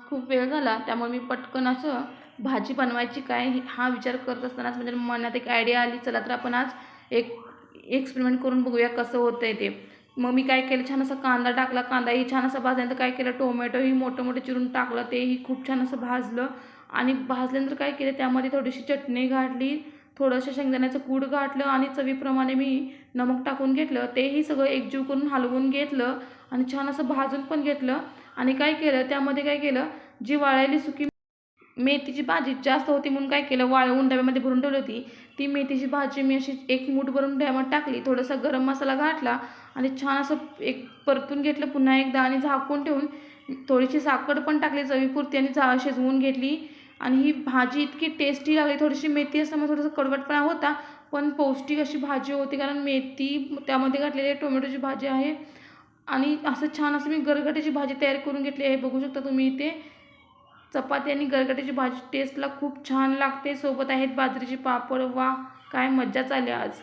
खूप वेळ झाला, त्यामुळे मी पटकन असं भाजी बनवायची काय हा विचार करत असतानाच म्हणजे मनात एक आयडिया आली, चला तर आपण आज एक एक्सपेरिमेंट करून बघूया कसं होतंय ते. मग मी काय केलं, छान असा कांदा टाकला. कांदाही छान असा भाजल्यानंतर काय केलं, टोमॅटोही मोठं मोठं चिरून टाकलं, तेही खूप छान असं भाजलं. आणि भाजल्यानंतर काय केलं, त्यामध्ये थोडीशी चटणी घातली, थोडंसं शेंगदाण्याचं कूट घातलं आणि चवीप्रमाणे मी नमक टाकून घेतलं. तेही सगळं एकजीव करून हलवून घेतलं आणि छान असं भाजून पण घेतलं. आणि काय केलं, त्यामध्ये काय केलं, जी वाळलेली सुकी मेथीची भाजी जास्त होती म्हणून काय केलं, वाळवून डब्यामध्ये भरून ठेवली होती. ती मेथीची भाजी मी अशी एक मूठ भरून डब्यामध्ये टाकली, थोडासा गरम मसाला घातला आणि छान असं एक परतून घेतलं पुन्हा एकदा आणि झाकून ठेवून थोडीशी साखर पण टाकली चवीपुरती आणि शिजवून घेतली. आणि ही भाजी इतकी टेस्टी लागली. थोडीशी मेथी असल्यामुळे थोडासा कडवटपणा होता, पण पौष्टिक अशी भाजी होती, कारण मेथी त्यामध्ये घातलेली आहे, टोमॅटोची भाजी आहे. आणि असं छान असं मी गरगट्याची भाजी तयार करून घेतली आहे, बघू शकता तुम्ही इथे. चपाती आणि गरगट्याची भाजी टेस्टला खूप छान लागते. सोबत आहेत बाजरीचे पापड. वा, काय मज्जाच आली आज.